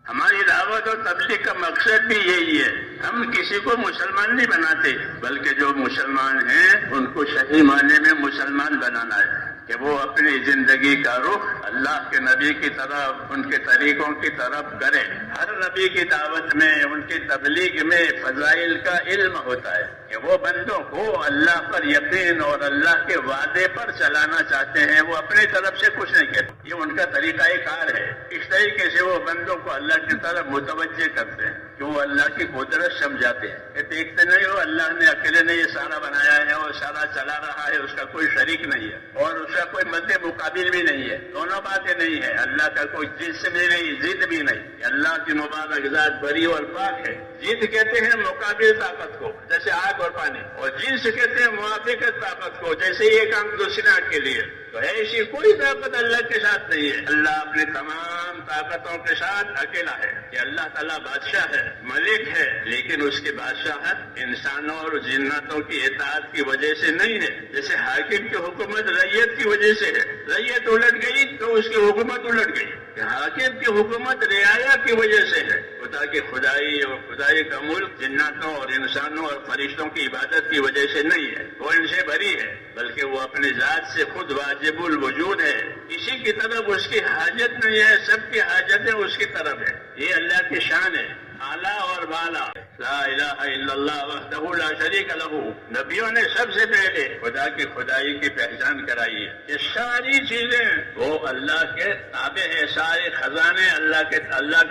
ہماری دعوت اور تبلیغ کا مقصد بھی یہی ہے. ہم کسی کو مسلمان نہیں بناتے، بلکہ جو مسلمان ہیں ان کو صحیح معنی میں مسلمان بنانا ہے کہ وہ اپنی زندگی کا رخ اللہ کے نبی کی طرف، ان کے طریقوں کی طرف کرے. ہر نبی کی دعوت میں، ان کی تبلیغ میں فضائل کا علم ہوتا ہے کہ وہ بندوں کو اللہ پر یقین اور اللہ کے وعدے پر چلانا چاہتے ہیں. وہ اپنی طرف سے کچھ نہیں کہتے، یہ ان کا طریقہ کار ہے. اس طریقے سے وہ بندوں کو اللہ کی طرف متوجہ کرتے ہیں کہ وہ اللہ کی قدرت سمجھاتے ہیں کہ دیکھتے نہیں ہو اللہ نے اکیلے نے یہ سارا بنایا ہے اور سارا چلا رہا ہے، اس کا کوئی شریک نہیں ہے اور اس کا کوئی مد مقابل بھی نہیں ہے. دونوں باتیں نہیں ہے. اللہ کا کوئی جسم بھی نہیں، ضد بھی نہیں. اللہ کی مبارک ذات بری اور پاک ہے. ضد کہتے ہیں مقابل طاقت کو، جیسے آگ اور پانی، اور جنس کہتے ہیں موافقت طاقت کو، جیسے ایک آنکھ دوسرے آنکھ کے لیے. تو ایسی کوئی طاقت اللہ کے ساتھ نہیں ہے. اللہ اپنے تمام طاقتوں کے ساتھ اکیلا ہے کہ اللہ تعالیٰ بادشاہ ہے، ملک ہے، لیکن اس کی بادشاہت انسانوں اور جناتوں کی اطاعت کی وجہ سے نہیں ہے. جیسے حاکم کی حکومت رعیت کی وجہ سے ہے، رعیت الٹ گئی تو اس کی حکومت الٹ گئی. حاکم کی حکومت رعایا کی وجہ سے ہے. خدا کی خدائی اور خدائی کا ملک جناتوں اور انسانوں اور فرشتوں کی عبادت کی وجہ سے نہیں ہے، وہ ان سے بری ہے، بلکہ وہ اپنی ذات سے خود واجب الوجود ہے. کسی کی طرف اس کی حاجت نہیں ہے، سب کی حاجتیں اس کی طرف ہے. یہ اللہ کی شان ہے، اعلیٰ اور بالا. لا الہ الا اللہ وحدہ لا شریک لہ. نبیوں نے سب سے پہلے خدا کی خدائی کی پہچان کرائی ہے. یہ ساری چیزیں وہ اللہ کے تابع ہیں، سارے خزانے اللہ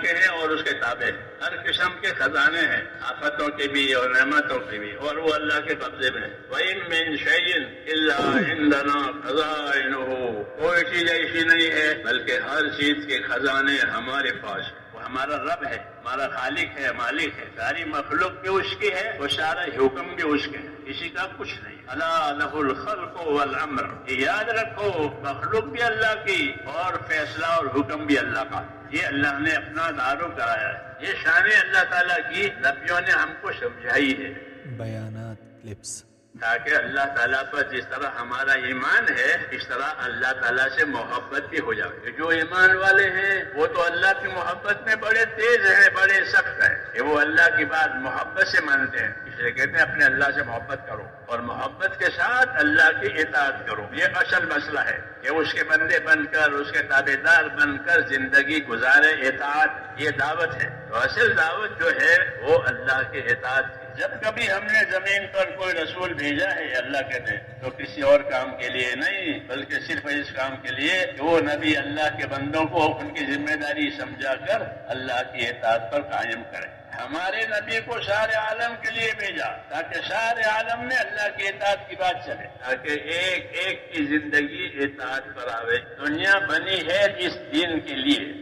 کے ہیں اور اس کے تابع ہیں. ہر قسم کے خزانے ہیں، آفتوں کے بھی اور نعمتوں کے بھی، اور وہ اللہ کے قبضے میں. وَإِن مِّن شَيْءٍ إِلَّا عِندَنَا خَزَائِنُهُ. کوئی چیز ایسی نہیں ہے بلکہ ہر چیز کے خزانے ہمارے پاس ہیں. وہ ہمارا رب ہے، ہمارا خالق ہے، مالک ہے. ساری مخلوق بھی اس کی ہے، وہ سارا حکم بھی اس کے ہے، کسی کا کچھ نہیں. الا لہ الخلق والامر. یہ یاد رکھو، مخلوق بھی اللہ کی اور فیصلہ اور حکم بھی اللہ کا. یہ اللہ نے اپنا دارو کرایا ہے. یہ شان اللہ تعالیٰ کی نبیوں نے ہم کو سمجھائی ہے. بیانات کلپس. تاکہ اللہ تعالیٰ پر جس طرح ہمارا ایمان ہے اس طرح اللہ تعالیٰ سے محبت بھی ہو جائے. جو ایمان والے ہیں وہ تو اللہ کی محبت میں بڑے تیز ہیں، بڑے سخت ہیں کہ وہ اللہ کی بات محبت سے مانتے ہیں. اس لیے کہتے ہیں اپنے اللہ سے محبت کرو اور محبت کے ساتھ اللہ کی اطاعت کرو. یہ اصل مسئلہ ہے کہ اس کے بندے بن کر، اس کے تابع دار بن کر زندگی گزارے. اطاعت یہ دعوت ہے. تو اصل دعوت جو ہے وہ اللہ کی اطاعت کی. جب کبھی ہم نے زمین پر کوئی رسول بھیجا ہے اللہ کہتے ہیں تو کسی اور کام کے لیے نہیں، بلکہ صرف اس کام کے لیے کہ وہ نبی اللہ کے بندوں کو ان کی ذمہ داری سمجھا کر اللہ کی اطاعت پر قائم کرے. ہمارے نبی کو سارے عالم کے لیے بھیجا تاکہ سارے عالم میں اللہ کی اطاعت کی بات چلے، تاکہ ایک ایک کی زندگی اطاعت پر آوے. دنیا بنی ہے اس دین کے لیے